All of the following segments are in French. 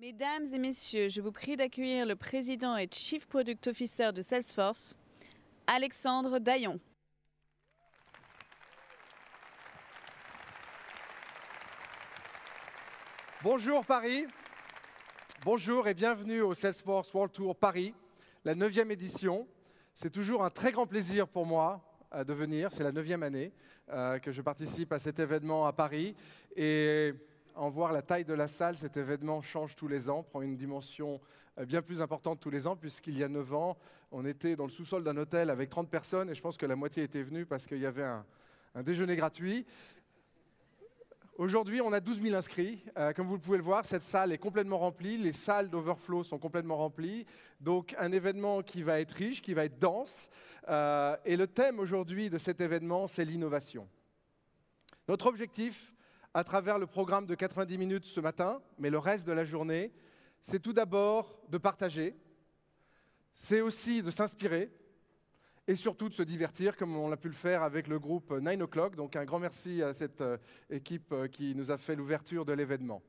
Mesdames et messieurs, je vous prie d'accueillir le président et Chief Product Officer de Salesforce, Alexandre Daillon. Bonjour Paris, bonjour et bienvenue au Salesforce World Tour Paris, la 9e édition. C'est toujours un très grand plaisir pour moi de venir, c'est la 9e année que je participe à cet événement à Paris. Et en voir la taille de la salle, cet événement change tous les ans, prend une dimension bien plus importante tous les ans, puisqu'il y a 9 ans, on était dans le sous-sol d'un hôtel avec 30 personnes, et je pense que la moitié était venue parce qu'il y avait un déjeuner gratuit. Aujourd'hui, on a 12 000 inscrits. Comme vous pouvez le voir, cette salle est complètement remplie. Les salles d'Overflow sont complètement remplies. Donc, un événement qui va être riche, qui va être dense. Et le thème aujourd'hui de cet événement, c'est l'innovation. Notre objectif, à travers le programme de 90 minutes ce matin, mais le reste de la journée, c'est tout d'abord de partager. C'est aussi de s'inspirer. Et surtout de se divertir, comme on a pu le faire avec le groupe 9 O'Clock. Donc un grand merci à cette équipe qui nous a fait l'ouverture de l'événement.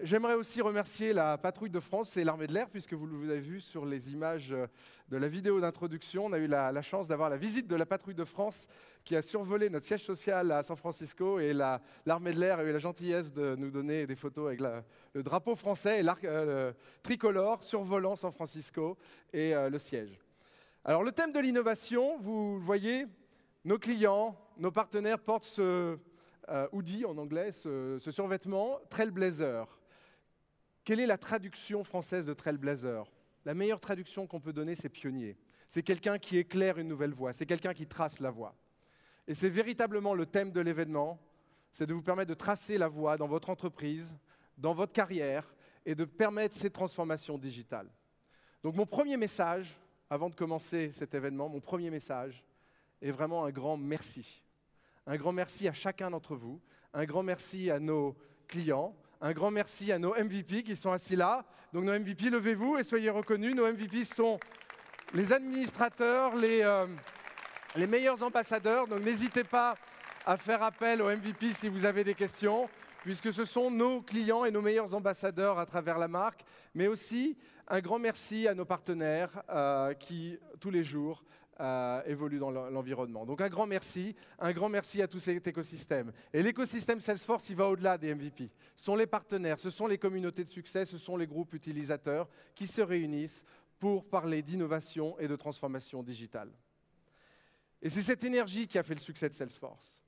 J'aimerais aussi remercier la Patrouille de France et l'Armée de l'Air, puisque vous l'avez vu sur les images de la vidéo d'introduction. On a eu la chance d'avoir la visite de la Patrouille de France qui a survolé notre siège social à San Francisco. Et l'Armée de l'Air a eu la gentillesse de nous donner des photos avec le drapeau français et le tricolore survolant San Francisco et le siège. Alors le thème de l'innovation, vous le voyez, nos clients, nos partenaires portent ce hoodie en anglais, ce survêtement Trailblazer. Quelle est la traduction française de Trailblazer? La meilleure traduction qu'on peut donner, c'est pionnier. C'est quelqu'un qui éclaire une nouvelle voie, c'est quelqu'un qui trace la voie. Et c'est véritablement le thème de l'événement, c'est de vous permettre de tracer la voie dans votre entreprise, dans votre carrière, et de permettre ces transformations digitales. Donc mon premier message, avant de commencer cet événement, mon premier message est vraiment un grand merci. Un grand merci à chacun d'entre vous, un grand merci à nos clients, un grand merci à nos MVP qui sont assis là. Donc nos MVP, levez-vous et soyez reconnus. Nos MVP sont les administrateurs, les meilleurs ambassadeurs. Donc n'hésitez pas à faire appel aux MVP si vous avez des questions, puisque ce sont nos clients et nos meilleurs ambassadeurs à travers la marque, mais aussi un grand merci à nos partenaires qui, tous les jours, évoluent dans l'environnement. Donc un grand merci à tout cet écosystème. Et l'écosystème Salesforce, il va au-delà des MVP. Ce sont les partenaires, ce sont les communautés de succès, ce sont les groupes utilisateurs qui se réunissent pour parler d'innovation et de transformation digitale. Et c'est cette énergie qui a fait le succès de Salesforce.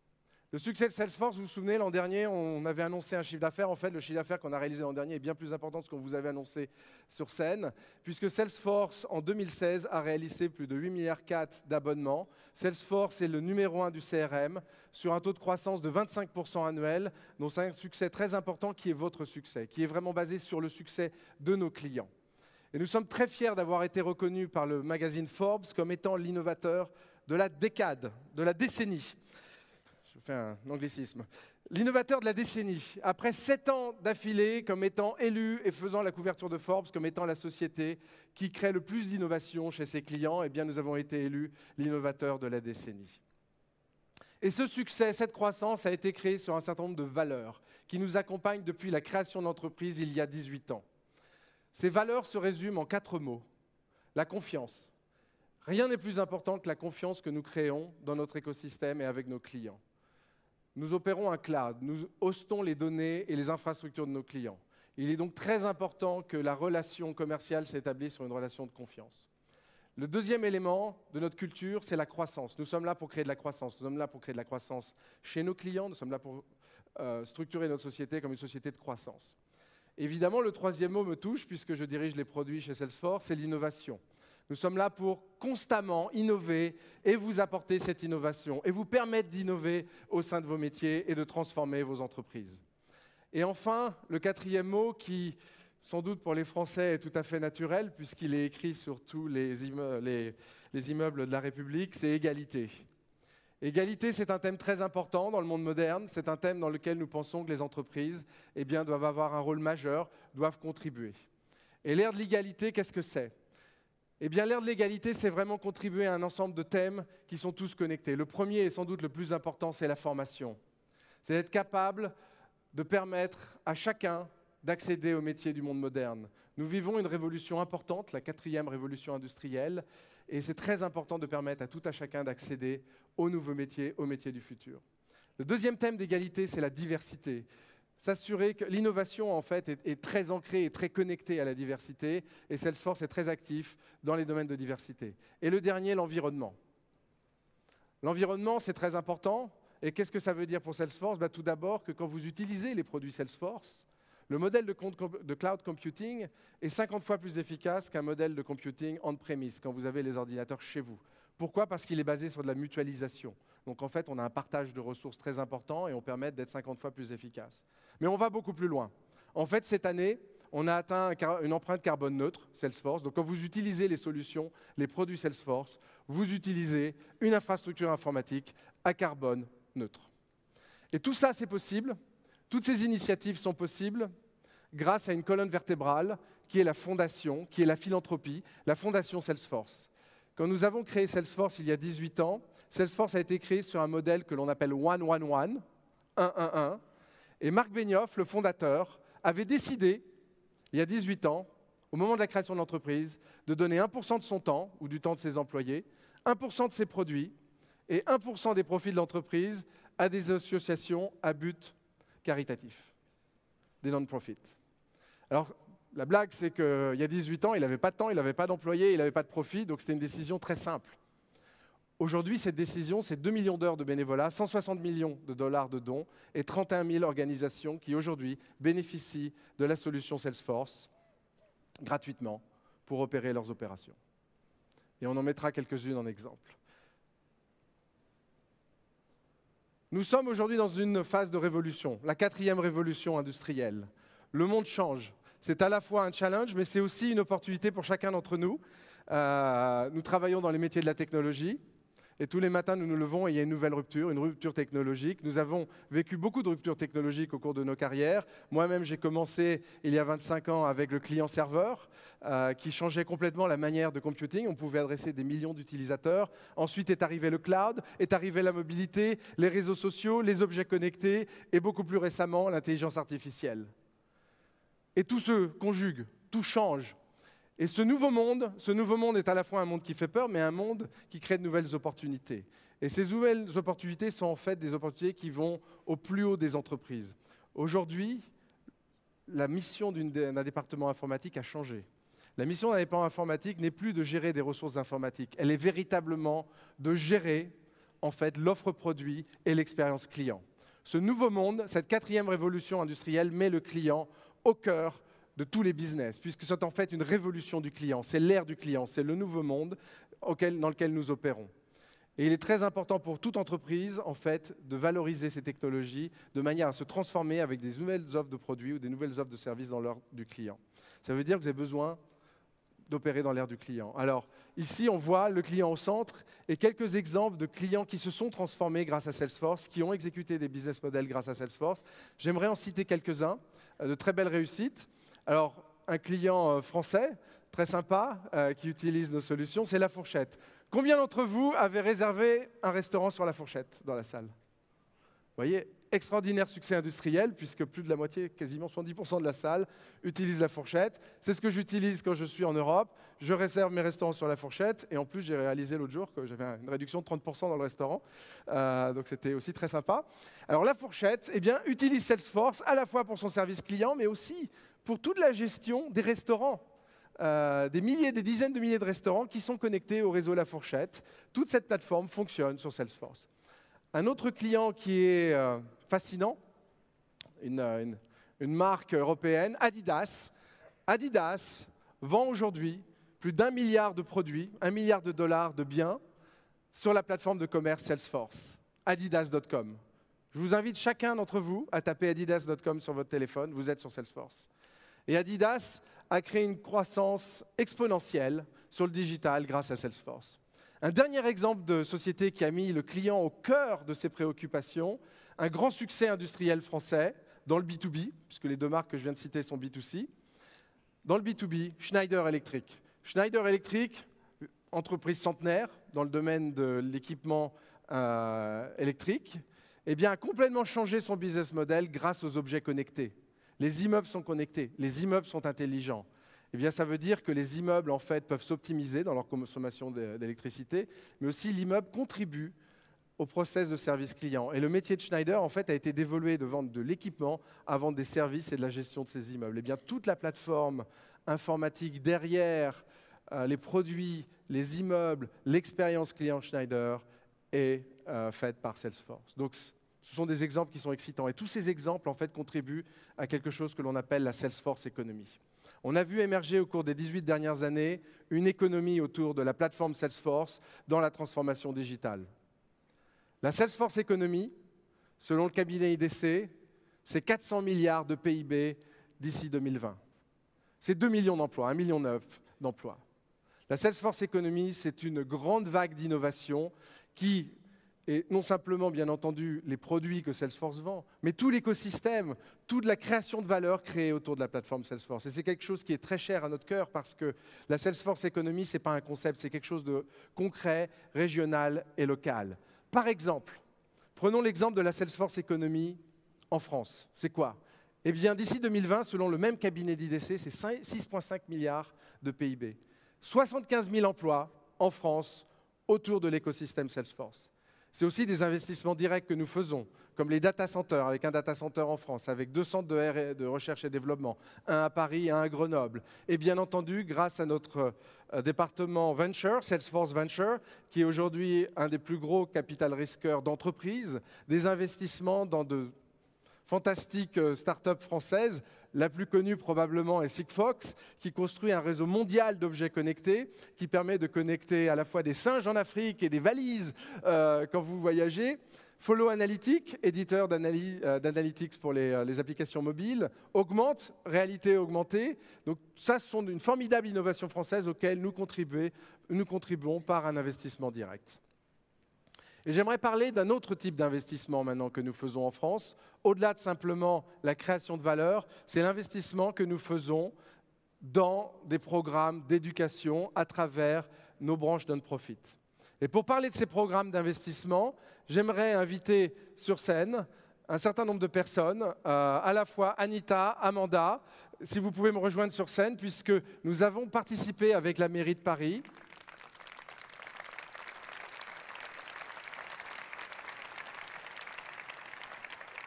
Le succès de Salesforce, vous vous souvenez, l'an dernier, on avait annoncé un chiffre d'affaires. En fait, le chiffre d'affaires qu'on a réalisé l'an dernier est bien plus important que ce qu'on vous avait annoncé sur scène, puisque Salesforce, en 2016, a réalisé plus de 8,4 milliards d'abonnements. Salesforce est le numéro 1 du CRM, sur un taux de croissance de 25% annuel. Donc c'est un succès très important qui est votre succès, qui est vraiment basé sur le succès de nos clients. Et nous sommes très fiers d'avoir été reconnus par le magazine Forbes comme étant l'innovateur de la décade, de la décennie. Je fais un anglicisme. L'innovateur de la décennie. Après 7 ans d'affilée comme étant élu et faisant la couverture de Forbes comme étant la société qui crée le plus d'innovation chez ses clients, eh bien nous avons été élus l'innovateur de la décennie. Et ce succès, cette croissance a été créée sur un certain nombre de valeurs qui nous accompagnent depuis la création de l'entreprise il y a 18 ans. Ces valeurs se résument en 4 mots. La confiance. Rien n'est plus important que la confiance que nous créons dans notre écosystème et avec nos clients. Nous opérons un cloud, nous hostons les données et les infrastructures de nos clients. Il est donc très important que la relation commerciale s'établisse sur une relation de confiance. Le deuxième élément de notre culture, c'est la croissance. Nous sommes là pour créer de la croissance. Nous sommes là pour créer de la croissance chez nos clients. Nous sommes là pour structurer notre société comme une société de croissance. Évidemment, le troisième mot me touche puisque je dirige les produits chez Salesforce, c'est l'innovation. Nous sommes là pour constamment innover et vous apporter cette innovation et vous permettre d'innover au sein de vos métiers et de transformer vos entreprises. Et enfin, le quatrième mot qui, sans doute pour les Français, est tout à fait naturel puisqu'il est écrit sur tous les immeubles de la République, c'est égalité. Égalité, c'est un thème très important dans le monde moderne. C'est un thème dans lequel nous pensons que les entreprises doivent avoir un rôle majeur, doivent contribuer. Et l'ère de l'égalité, qu'est-ce que c'est ? Eh bien, l'ère de l'égalité, c'est vraiment contribuer à un ensemble de thèmes qui sont tous connectés. Le premier et sans doute le plus important, c'est la formation. C'est d'être capable de permettre à chacun d'accéder aux métiers du monde moderne. Nous vivons une révolution importante, la 4e révolution industrielle, et c'est très important de permettre à tout à chacun d'accéder aux nouveaux métiers, aux métiers du futur. Le deuxième thème d'égalité, c'est la diversité. S'assurer que l'innovation, en fait, est très ancrée et très connectée à la diversité, et Salesforce est très actif dans les domaines de diversité. Et le dernier, l'environnement. L'environnement, c'est très important. Et qu'est-ce que ça veut dire pour Salesforce? Tout d'abord que quand vous utilisez les produits Salesforce, le modèle de cloud computing est 50 fois plus efficace qu'un modèle de computing on-premise, quand vous avez les ordinateurs chez vous. Pourquoi? Parce qu'il est basé sur de la mutualisation. Donc en fait, on a un partage de ressources très important et on permet d'être 50 fois plus efficace. Mais on va beaucoup plus loin. En fait, cette année, on a atteint une empreinte carbone neutre, Salesforce. Donc quand vous utilisez les solutions, les produits Salesforce, vous utilisez une infrastructure informatique à carbone neutre. Et tout ça, c'est possible. Toutes ces initiatives sont possibles grâce à une colonne vertébrale qui est la fondation, qui est la philanthropie, la fondation Salesforce. Quand nous avons créé Salesforce il y a 18 ans, Salesforce a été créé sur un modèle que l'on appelle 1-1-1, 1-1-1. Et Marc Benioff, le fondateur, avait décidé, il y a 18 ans, au moment de la création de l'entreprise, de donner 1% de son temps, ou du temps de ses employés, 1% de ses produits et 1% des profits de l'entreprise à des associations à but caritatif, des non-profit. Alors, la blague, c'est qu'il y a 18 ans, il n'avait pas de temps, il n'avait pas d'employés, il n'avait pas de profit, donc c'était une décision très simple. Aujourd'hui, cette décision, c'est 2 millions d'heures de bénévolat, 160 millions de dollars de dons et 31 000 organisations qui, aujourd'hui, bénéficient de la solution Salesforce gratuitement pour opérer leurs opérations. Et on en mettra quelques-unes en exemple. Nous sommes aujourd'hui dans une phase de révolution, la 4e révolution industrielle. Le monde change. C'est à la fois un challenge, mais c'est aussi une opportunité pour chacun d'entre nous. Nous travaillons dans les métiers de la technologie. Et tous les matins, nous nous levons et il y a une rupture technologique. Nous avons vécu beaucoup de ruptures technologiques au cours de nos carrières. Moi-même, j'ai commencé il y a 25 ans avec le client-serveur, qui changeait complètement la manière de computing. On pouvait adresser des millions d'utilisateurs. Ensuite est arrivé le cloud, est arrivé la mobilité, les réseaux sociaux, les objets connectés et beaucoup plus récemment, l'intelligence artificielle. Et tout se conjugue, tout change. Et ce nouveau monde est à la fois un monde qui fait peur, mais un monde qui crée de nouvelles opportunités. Et ces nouvelles opportunités sont en fait des opportunités qui vont au plus haut des entreprises. Aujourd'hui, la mission d'un département informatique a changé. La mission d'un département informatique n'est plus de gérer des ressources informatiques. Elle est véritablement de gérer en fait l'offre produit et l'expérience client. Ce nouveau monde, cette 4e révolution industrielle, met le client au cœur de tous les business, puisque c'est en fait une révolution du client, c'est l'ère du client, c'est le nouveau monde dans lequel nous opérons. Et il est très important pour toute entreprise, en fait, de valoriser ces technologies de manière à se transformer avec des nouvelles offres de produits ou des nouvelles offres de services dans l'ère du client. Ça veut dire que vous avez besoin d'opérer dans l'ère du client. Alors, ici, on voit le client au centre et quelques exemples de clients qui se sont transformés grâce à Salesforce, qui ont exécuté des business models grâce à Salesforce. J'aimerais en citer quelques-uns, de très belles réussites. Alors, un client français, très sympa, qui utilise nos solutions, c'est La Fourchette. Combien d'entre vous avez réservé un restaurant sur La Fourchette dans la salle? Vous voyez, extraordinaire succès industriel, puisque plus de la moitié, quasiment 70% de la salle, utilise La Fourchette. C'est ce que j'utilise quand je suis en Europe. Je réserve mes restaurants sur La Fourchette. Et en plus, j'ai réalisé l'autre jour que j'avais une réduction de 30% dans le restaurant. Donc c'était aussi très sympa. Alors La Fourchette utilise Salesforce à la fois pour son service client, mais aussi pour toute la gestion des restaurants. Des dizaines de milliers de restaurants qui sont connectés au réseau La Fourchette. Toute cette plateforme fonctionne sur Salesforce. Un autre client qui est fascinant, une marque européenne, Adidas. Adidas vend aujourd'hui plus d'1 milliard de produits, 1 milliard de dollars de biens sur la plateforme de commerce Salesforce, adidas.com. Je vous invite chacun d'entre vous à taper adidas.com sur votre téléphone, vous êtes sur Salesforce. Et Adidas a créé une croissance exponentielle sur le digital grâce à Salesforce. Un dernier exemple de société qui a mis le client au cœur de ses préoccupations, un grand succès industriel français dans le B2B, puisque les deux marques que je viens de citer sont B2C. Dans le B2B, Schneider Electric. Schneider Electric, entreprise centenaire dans le domaine de l'équipement électrique, a complètement changé son business model grâce aux objets connectés. Les immeubles sont connectés, les immeubles sont intelligents. Eh bien, ça veut dire que les immeubles, en fait, peuvent s'optimiser dans leur consommation d'électricité, mais aussi l'immeuble contribue au process de service client. Et le métier de Schneider, en fait, a été d'évoluer de vendre de l'équipement à vendre des services et de la gestion de ces immeubles. Eh bien, toute la plateforme informatique derrière les produits, les immeubles, l'expérience client Schneider est faite par Salesforce. Donc, ce sont des exemples qui sont excitants. Et tous ces exemples, en fait, contribuent à quelque chose que l'on appelle la Salesforce Economy. On a vu émerger au cours des 18 dernières années une économie autour de la plateforme Salesforce dans la transformation digitale. La Salesforce Economy, selon le cabinet IDC, c'est 400 milliards de PIB d'ici 2020. C'est 2 millions d'emplois, 1,9 million d'emplois. La Salesforce Economy, c'est une grande vague d'innovation qui et non simplement, bien entendu, les produits que Salesforce vend, mais tout l'écosystème, toute la création de valeur créée autour de la plateforme Salesforce. Et c'est quelque chose qui est très cher à notre cœur parce que la Salesforce Economy, ce n'est pas un concept, c'est quelque chose de concret, régional et local. Par exemple, prenons l'exemple de la Salesforce Economy en France. C'est quoi? Eh bien, d'ici 2020, selon le même cabinet d'IDC, c'est 6,5 milliards de PIB. 75 000 emplois en France autour de l'écosystème Salesforce. C'est aussi des investissements directs que nous faisons, comme les data centers, avec un data center en France, avec 2 centres de recherche et développement, un à Paris et un à Grenoble. Et bien entendu, grâce à notre département Venture, Salesforce Venture, qui est aujourd'hui un des plus gros capital risqueurs d'entreprises, des investissements dans de fantastiques start-up françaises. La plus connue probablement est Sigfox, qui construit un réseau mondial d'objets connectés, qui permet de connecter à la fois des singes en Afrique et des valises quand vous voyagez. Follow Analytics, éditeur d'analytics pour les applications mobiles, augmente, réalité augmentée. Donc ça, ce sont une formidable innovation française auquel nous contribuons par un investissement direct. Et j'aimerais parler d'un autre type d'investissement maintenant que nous faisons en France. Au-delà de simplement la création de valeur, c'est l'investissement que nous faisons dans des programmes d'éducation à travers nos branches non-profit. Et pour parler de ces programmes d'investissement, j'aimerais inviter sur scène un certain nombre de personnes, à la fois Anita, Amanda, si vous pouvez me rejoindre sur scène, puisque nous avons participé avec la mairie de Paris.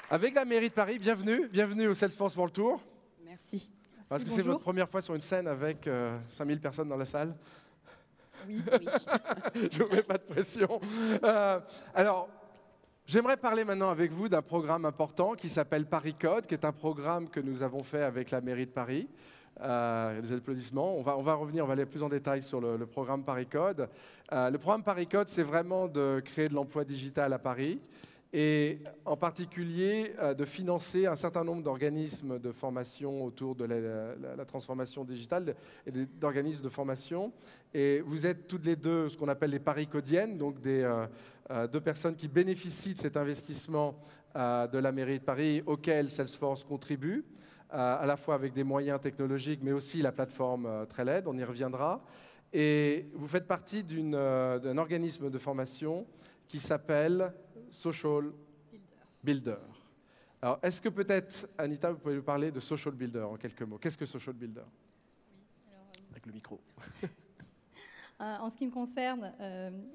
Avec la mairie de Paris, bienvenue au Salesforce World Tour. Merci. Parce que c'est votre première fois sur une scène avec 5000 personnes dans la salle. Oui. Je ne vous mets pas de pression. Alors, j'aimerais parler maintenant avec vous d'un programme important qui s'appelle Paris Code, qui est un programme que nous avons fait avec la mairie de Paris. Des applaudissements. On va revenir, on va aller plus en détail sur le programme Paris Code. Le programme Paris Code, c'est vraiment de créer de l'emploi digital à Paris, et en particulier de financer un certain nombre d'organismes de formation autour de la transformation digitale et d'organismes de formation. Et vous êtes toutes les deux ce qu'on appelle les Paris-Codiennes, donc deux personnes qui bénéficient de cet investissement de la mairie de Paris auquel Salesforce contribue, à la fois avec des moyens technologiques, mais aussi la plateforme Trailhead, on y reviendra. Et vous faites partie d'un organisme de formation qui s'appelle Social Builder. Alors, est-ce que peut-être, Anita, vous pouvez nous parler de Social Builder en quelques mots? Qu'est-ce que Social Builder? Avec le micro. En ce qui me concerne,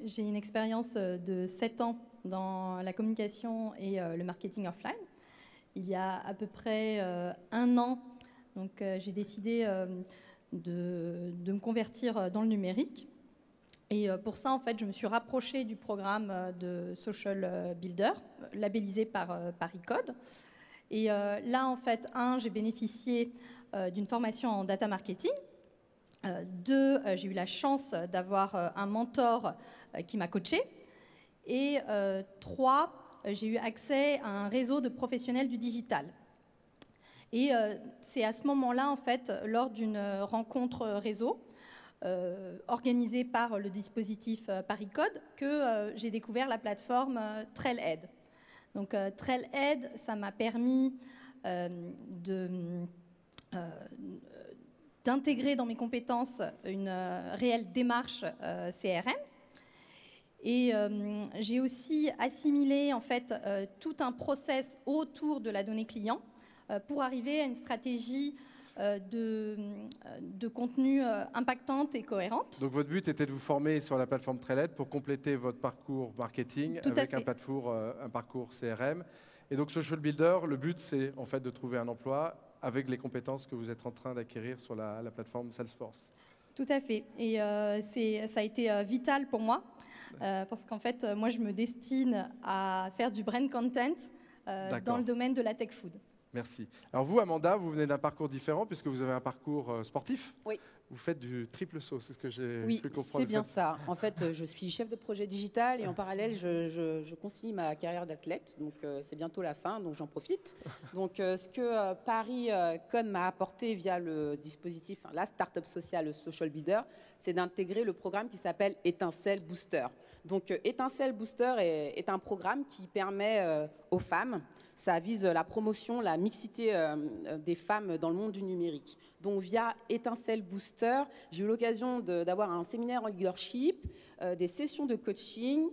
j'ai une expérience de 7 ans dans la communication et le marketing offline. Il y a à peu près 1 an, donc, j'ai décidé de me convertir dans le numérique. Et pour ça, en fait, je me suis rapprochée du programme de Social Builder, labellisé par Paris Code. Et là, en fait, j'ai bénéficié d'une formation en data marketing. 2, j'ai eu la chance d'avoir un mentor qui m'a coachée. Et 3, j'ai eu accès à un réseau de professionnels du digital. Et c'est à ce moment-là, en fait, lors d'une rencontre réseau, organisée par le dispositif Paris Code, que j'ai découvert la plateforme Trailhead. Donc Trailhead, ça m'a permis d'intégrer dans mes compétences une réelle démarche CRM. Et j'ai aussi assimilé en fait tout un process autour de la donnée client pour arriver à une stratégie de contenu impactante et cohérente. Donc votre but était de vous former sur la plateforme Trelled pour compléter votre parcours marketing avec un parcours CRM. Et donc Social Builder, le but c'est en fait de trouver un emploi avec les compétences que vous êtes en train d'acquérir sur la plateforme Salesforce. Tout à fait. Et ça a été vital pour moi parce qu'en fait, moi je me destine à faire du brand content dans le domaine de la tech food. Merci. Alors vous, Amanda, vous venez d'un parcours différent puisque vous avez un parcours sportif. Oui. Vous faites du triple saut, c'est ce que j'ai pu comprendre. Oui, c'est bien ça. En fait, je suis chef de projet digital et en parallèle, je concilie ma carrière d'athlète. Donc, c'est bientôt la fin, donc j'en profite. Donc, ce que ParisCode m'a apporté via le dispositif, la start-up sociale, le Social Builder, c'est d'intégrer le programme qui s'appelle Étincelle Booster. Donc, Étincelle Booster est un programme qui permet aux femmes. Ça vise la promotion, la mixité des femmes dans le monde du numérique. Donc, via Étincelle Booster, j'ai eu l'occasion d'avoir un séminaire en leadership, des sessions de coaching,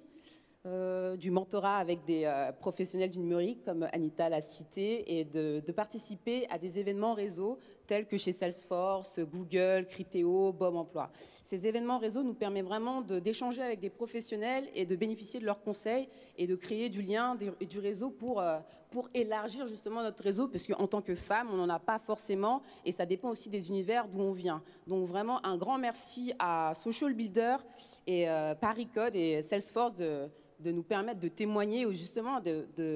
du mentorat avec des professionnels du numérique comme Anita l'a cité et de participer à des événements réseau tels que chez Salesforce, Google, Criteo, Bob Emploi. Ces événements réseau nous permettent vraiment d'échanger avec des professionnels et de bénéficier de leurs conseils et de créer du lien et du réseau pour élargir justement notre réseau, parce qu'en tant que femme, on n'en a pas forcément et ça dépend aussi des univers d'où on vient. Donc vraiment un grand merci à Social Builder et ParisCode et Salesforce de nous permettre de témoigner ou justement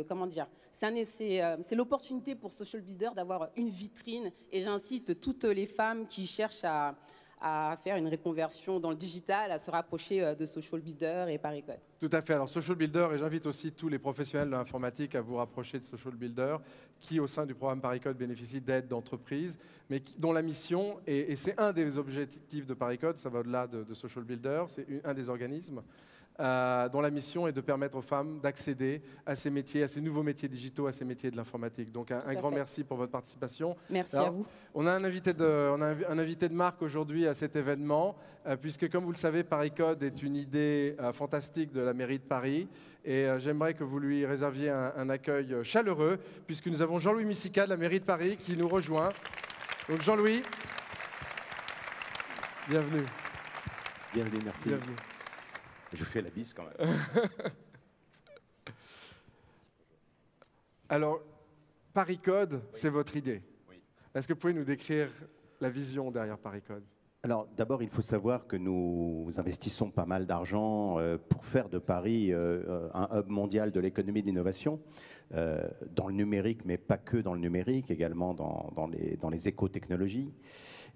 comment dire, c'est l'opportunité pour Social Builder d'avoir une vitrine et j'incite toutes les femmes qui cherchent à faire une reconversion dans le digital, à se rapprocher de Social Builder et ParisCode. Tout à fait. Alors Social Builder, et j'invite aussi tous les professionnels de l'informatique à vous rapprocher de Social Builder, qui au sein du programme ParisCode bénéficient d'aide d'entreprise, mais dont la mission, et c'est un des objectifs de ParisCode, ça va au-delà de Social Builder, c'est un des organismes, dont la mission est de permettre aux femmes d'accéder à ces métiers, à ces nouveaux métiers digitaux, à ces métiers de l'informatique. Donc un grand merci pour votre participation. Merci à vous. On a un invité de marque aujourd'hui à cet événement, puisque comme vous le savez, ParisCode est une idée fantastique de la mairie de Paris. Et j'aimerais que vous lui réserviez un accueil chaleureux, puisque nous avons Jean-Louis Missica de la mairie de Paris qui nous rejoint. Donc Jean-Louis, bienvenue. Bienvenue, merci. Bienvenue. Je vous fais la bise quand même. Alors, ParisCode, c'est votre idée. Oui. Est-ce que vous pouvez nous décrire la vision derrière ParisCode ? Alors, d'abord, il faut savoir que nous investissons pas mal d'argent pour faire de Paris un hub mondial de l'économie d'innovation, dans le numérique, mais pas que dans le numérique, également dans les éco-technologies.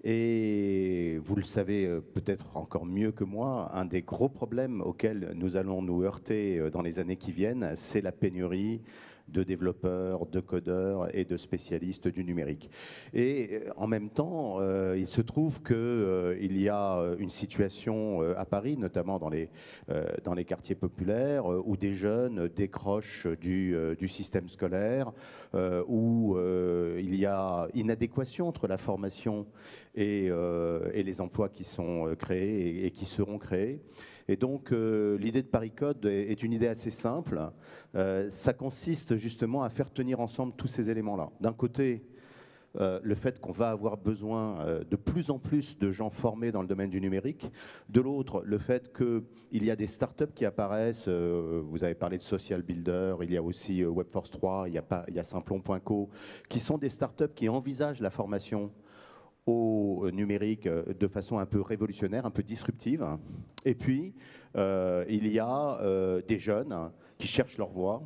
Et vous le savez peut-être encore mieux que moi, un des gros problèmes auxquels nous allons nous heurter dans les années qui viennent, c'est la pénurie de développeurs, de codeurs et de spécialistes du numérique. Et en même temps, il se trouve qu'il y a une situation à Paris, notamment dans les quartiers populaires, où des jeunes décrochent du système scolaire, où il y a inadéquation entre la formation et les emplois qui sont créés et qui seront créés. Et donc, l'idée de ParisCode est une idée assez simple. Ça consiste justement à faire tenir ensemble tous ces éléments-là. D'un côté, le fait qu'on va avoir besoin de plus en plus de gens formés dans le domaine du numérique. De l'autre, le fait qu'il y a des startups qui apparaissent. Vous avez parlé de Social Builder, il y a aussi Webforce 3, il y a Simplon.co, qui sont des startups qui envisagent la formation au numérique de façon un peu révolutionnaire, un peu disruptive. Et puis, il y a des jeunes qui cherchent leur voie.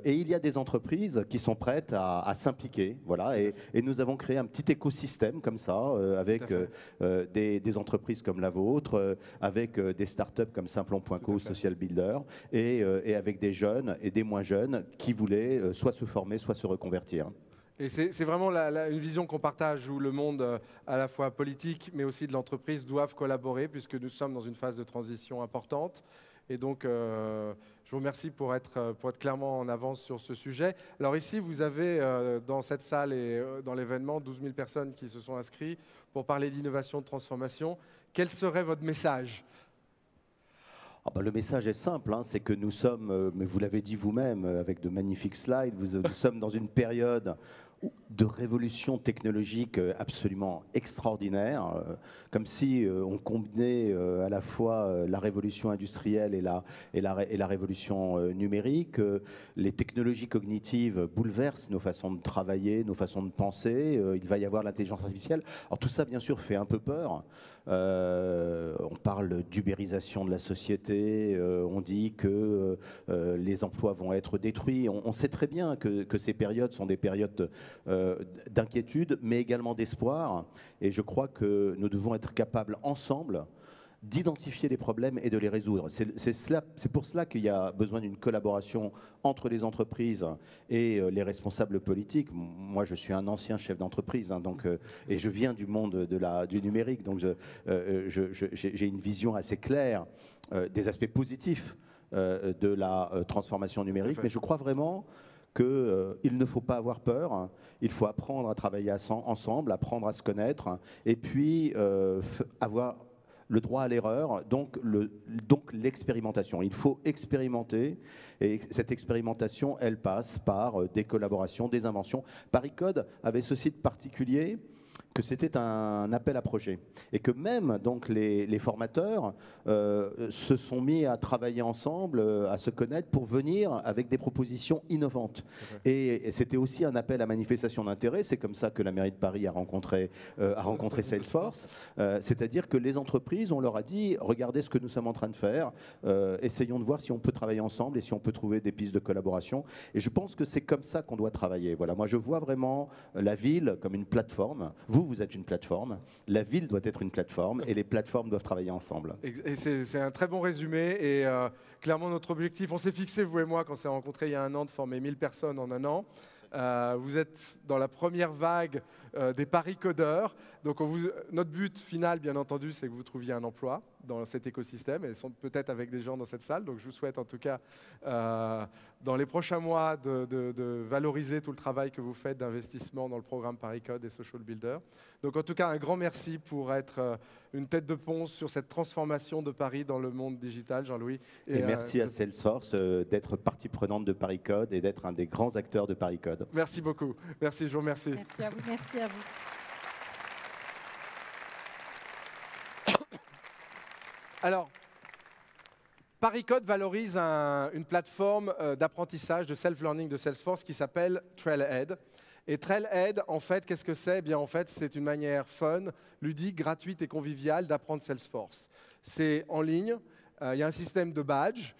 Et il y a des entreprises qui sont prêtes à s'impliquer. Voilà, et nous avons créé un petit écosystème comme ça, avec des entreprises comme la vôtre, avec des startups comme Simplon.co, Social Builder, et avec des jeunes et des moins jeunes qui voulaient soit se former, soit se reconvertir. Et c'est vraiment une vision qu'on partage, où le monde, à la fois politique, mais aussi de l'entreprise, doivent collaborer, puisque nous sommes dans une phase de transition importante. Et donc, je vous remercie pour être clairement en avance sur ce sujet. Alors ici, vous avez dans cette salle et dans l'événement 12 000 personnes qui se sont inscrites pour parler d'innovation, de transformation. Quel serait votre message ? Le message est simple, hein, c'est que nous sommes, mais vous l'avez dit vous-même avec de magnifiques slides, nous sommes dans une période de révolution technologique absolument extraordinaire, comme si on combinait à la fois la révolution industrielle et la révolution numérique. Les technologies cognitives bouleversent nos façons de travailler, nos façons de penser. Il va y avoir l'intelligence artificielle. Alors tout ça, bien sûr, fait un peu peur. On parle d'ubérisation de la société, on dit que les emplois vont être détruits. On sait très bien que ces périodes sont des périodes d'inquiétude, mais également d'espoir. Et je crois que nous devons être capables ensemble d'identifier les problèmes et de les résoudre. C'est pour cela qu'il y a besoin d'une collaboration entre les entreprises et les responsables politiques. Moi, je suis un ancien chef d'entreprise, hein, et je viens du monde du numérique, donc j'ai une vision assez claire des aspects positifs de la transformation numérique, mais je crois vraiment qu'il ne faut pas avoir peur, il faut apprendre à travailler ensemble, apprendre à se connaître, et puis avoir le droit à l'erreur, donc l'expérimentation. Il faut expérimenter, et cette expérimentation, elle passe par des collaborations, des inventions. ParisCode avait ceci de particulier, que c'était un appel à projet et que même donc les formateurs se sont mis à travailler ensemble, à se connaître pour venir avec des propositions innovantes. Et c'était aussi un appel à manifestation d'intérêt. C'est comme ça que la mairie de Paris a rencontré Salesforce. C'est-à-dire que les entreprises, on leur a dit, regardez ce que nous sommes en train de faire, essayons de voir si on peut travailler ensemble et si on peut trouver des pistes de collaboration. Et je pense que c'est comme ça qu'on doit travailler. Voilà, moi je vois vraiment la ville comme une plateforme. Vous êtes une plateforme, la ville doit être une plateforme et les plateformes doivent travailler ensemble. Et c'est un très bon résumé et clairement notre objectif, on s'est fixé vous et moi quand on s'est rencontrés il y a un an de former 1000 personnes en un an. Vous êtes dans la première vague des ParisCodeurs. Donc notre but final, bien entendu, c'est que vous trouviez un emploi dans cet écosystème et peut-être avec des gens dans cette salle. Donc je vous souhaite en tout cas dans les prochains mois de valoriser tout le travail que vous faites d'investissement dans le programme ParisCode et Social Builder. Donc en tout cas, un grand merci pour être une tête de pont sur cette transformation de Paris dans le monde digital, Jean-Louis. Et merci à Salesforce d'être partie prenante de ParisCode et d'être un des grands acteurs de ParisCode. Merci beaucoup. Merci, je vous remercie. Merci à vous. Merci à vous. Alors, ParisCode valorise une plateforme d'apprentissage de self-learning de Salesforce qui s'appelle Trailhead. Et Trailhead, en fait, qu'est-ce que c'est? Eh bien, en fait, c'est une manière fun, ludique, gratuite et conviviale d'apprendre Salesforce. C'est en ligne, il y a un système de badge.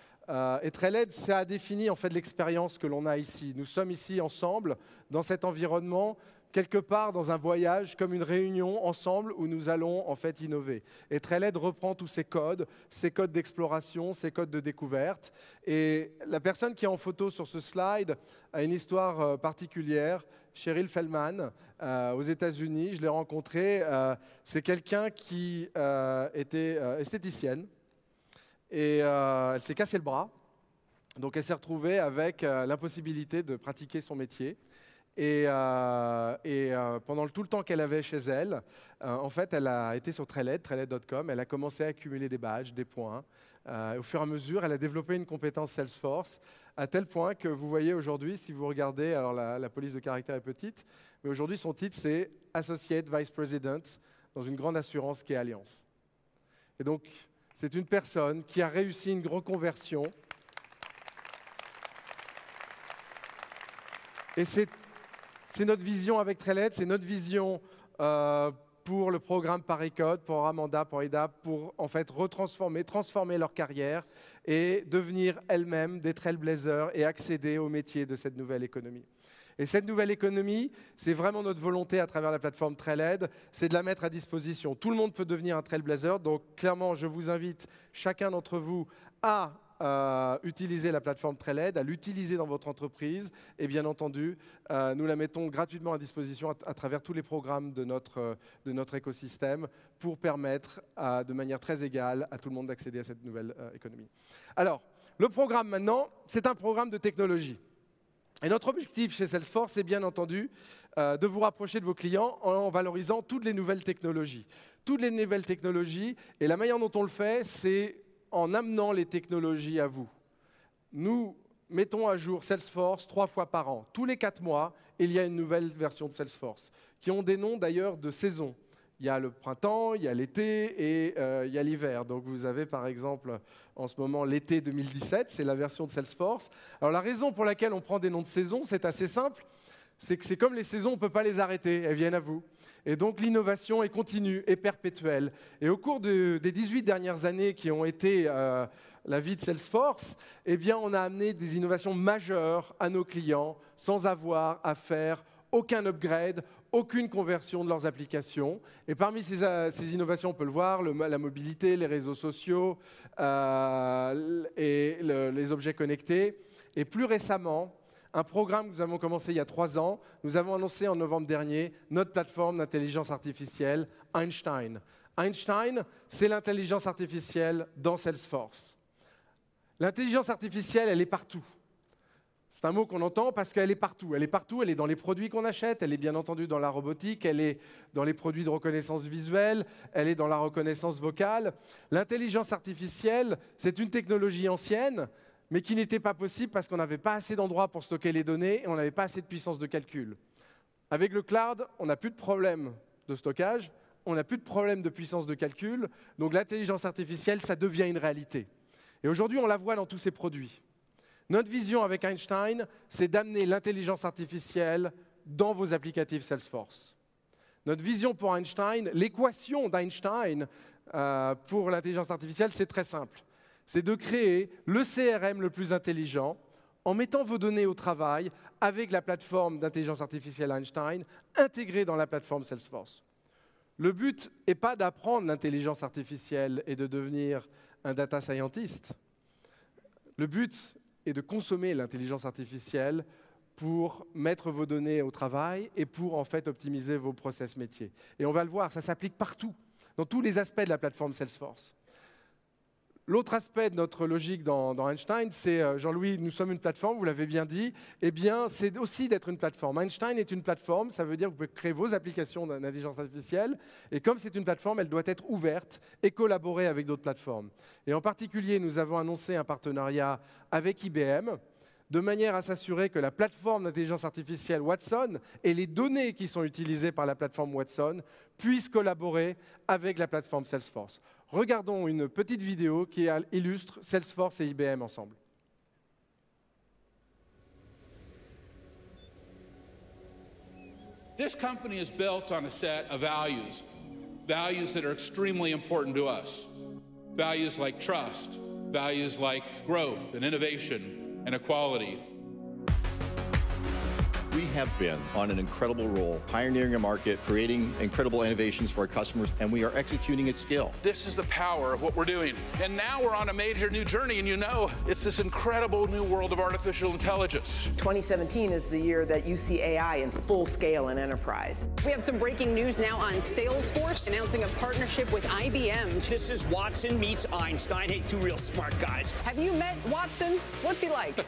Et Trailhead, ça a défini en fait l'expérience que l'on a ici. Nous sommes ici ensemble, dans cet environnement, quelque part dans un voyage, comme une réunion ensemble où nous allons en fait innover. Et Trailhead reprend tous ces codes d'exploration, ces codes de découverte. Et la personne qui est en photo sur ce slide a une histoire particulière. Sheryl Feldman, aux États-Unis, je l'ai rencontrée. C'est quelqu'un qui était esthéticienne. Et elle s'est cassé le bras. Donc elle s'est retrouvée avec l'impossibilité de pratiquer son métier. Et pendant tout le temps qu'elle avait chez elle, en fait, elle a été sur Trailhead, trailhead.com. Elle a commencé à accumuler des badges, des points. Au fur et à mesure, elle a développé une compétence Salesforce à tel point que vous voyez aujourd'hui, si vous regardez, alors la police de caractère est petite, mais aujourd'hui son titre c'est Associate Vice President dans une grande assurance qui est Allianz. Et donc, c'est une personne qui a réussi une reconversion. Et c'est notre vision avec Trailhead, c'est notre vision pour le programme ParisCode, pour Amanda, pour Ida, pour en fait transformer leur carrière et devenir elles-mêmes des trailblazers et accéder au métier de cette nouvelle économie. Et cette nouvelle économie, c'est vraiment notre volonté à travers la plateforme Trailhead, c'est de la mettre à disposition. Tout le monde peut devenir un trailblazer, donc clairement, je vous invite, chacun d'entre vous, à utiliser la plateforme Trailhead, à l'utiliser dans votre entreprise. Et bien entendu, nous la mettons gratuitement à disposition à travers tous les programmes de notre écosystème pour permettre de manière très égale à tout le monde d'accéder à cette nouvelle économie. Alors, le programme maintenant, c'est un programme de technologie. Et notre objectif chez Salesforce, c'est bien entendu de vous rapprocher de vos clients en valorisant toutes les nouvelles technologies. Toutes les nouvelles technologies, et la manière dont on le fait, c'est en amenant les technologies à vous. Nous mettons à jour Salesforce 3 fois par an. Tous les 4 mois, il y a une nouvelle version de Salesforce, qui ont des noms d'ailleurs de saisons. Il y a le printemps, il y a l'été et il y a l'hiver. Donc vous avez par exemple en ce moment l'été 2017, c'est la version de Salesforce. Alors la raison pour laquelle on prend des noms de saison, c'est assez simple. C'est que c'est comme les saisons, on ne peut pas les arrêter, elles viennent à vous. Et donc l'innovation est continue et perpétuelle. Et au cours des 18 dernières années qui ont été la vie de Salesforce, eh bien, on a amené des innovations majeures à nos clients sans avoir à faire aucun upgrade, aucune conversion de leurs applications. Et parmi ces innovations, on peut le voir, la mobilité, les réseaux sociaux et les objets connectés. Et plus récemment, un programme que nous avons commencé il y a 3 ans, nous avons annoncé en novembre dernier notre plateforme d'intelligence artificielle Einstein. Einstein, c'est l'intelligence artificielle dans Salesforce. L'intelligence artificielle, elle est partout. C'est un mot qu'on entend parce qu'elle est partout. Elle est partout, elle est dans les produits qu'on achète, elle est bien entendu dans la robotique, elle est dans les produits de reconnaissance visuelle, elle est dans la reconnaissance vocale. L'intelligence artificielle, c'est une technologie ancienne, mais qui n'était pas possible parce qu'on n'avait pas assez d'endroits pour stocker les données et on n'avait pas assez de puissance de calcul. Avec le cloud, on n'a plus de problème de stockage, on n'a plus de problème de puissance de calcul, donc l'intelligence artificielle, ça devient une réalité. Et aujourd'hui, on la voit dans tous ces produits. Notre vision avec Einstein, c'est d'amener l'intelligence artificielle dans vos applicatifs Salesforce. Notre vision pour Einstein, l'équation d'Einstein pour l'intelligence artificielle, c'est très simple. C'est de créer le CRM le plus intelligent en mettant vos données au travail avec la plateforme d'intelligence artificielle Einstein intégrée dans la plateforme Salesforce. Le but n'est pas d'apprendre l'intelligence artificielle et de devenir un data scientist. Le but est de consommer l'intelligence artificielle pour mettre vos données au travail et pour en fait optimiser vos process métiers. Et on va le voir, ça s'applique partout, dans tous les aspects de la plateforme Salesforce. L'autre aspect de notre logique dans Einstein, c'est, Jean-Louis, nous sommes une plateforme, vous l'avez bien dit, eh bien, c'est aussi d'être une plateforme. Einstein est une plateforme, ça veut dire que vous pouvez créer vos applications d'intelligence artificielle, et comme c'est une plateforme, elle doit être ouverte et collaborer avec d'autres plateformes. Et en particulier, nous avons annoncé un partenariat avec IBM, de manière à s'assurer que la plateforme d'intelligence artificielle Watson et les données qui sont utilisées par la plateforme Watson puissent collaborer avec la plateforme Salesforce. Regardons une petite vidéo qui illustre Salesforce et IBM ensemble. This company is built on a set of values, values that are extremely important to us. Values like trust, values like growth and innovation and equality. We have been on an incredible roll, pioneering a market, creating incredible innovations for our customers, and we are executing at scale. This is the power of what we're doing. And now we're on a major new journey, and you know, it's this incredible new world of artificial intelligence. 2017 is the year that you see AI in full scale in enterprise. We have some breaking news now on Salesforce announcing a partnership with IBM. This is Watson meets Einstein. Hey, two real smart guys. Have you met Watson? What's he like?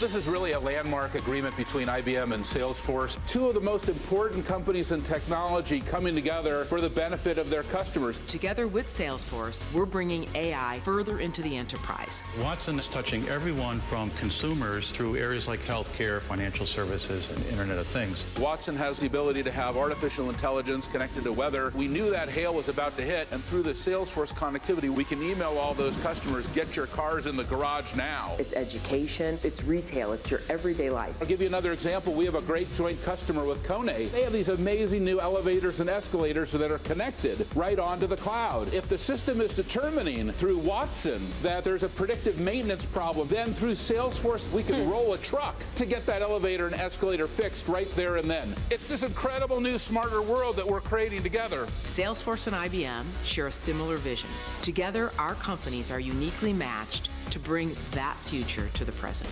This is really a landmark agreement between IBM and Salesforce, two of the most important companies in technology coming together for the benefit of their customers. Together with Salesforce, we're bringing AI further into the enterprise. Watson is touching everyone from consumers through areas like healthcare, financial services, and Internet of Things. Watson has the ability to have artificial intelligence connected to weather. We knew that hail was about to hit, and through the Salesforce connectivity, we can email all those customers, get your cars in the garage now. It's education, it's retail, it's your everyday life. I'll give you another example. We have a great joint customer with Kone. They have these amazing new elevators and escalators that are connected right onto the cloud. If the system is determining through Watson that there's a predictive maintenance problem, then through Salesforce, we can roll a truck to get that elevator and escalator fixed right there and then. It's this incredible new smarter world that we're creating together. Salesforce and IBM share a similar vision. Together, our companies are uniquely matched to bring that future to the present.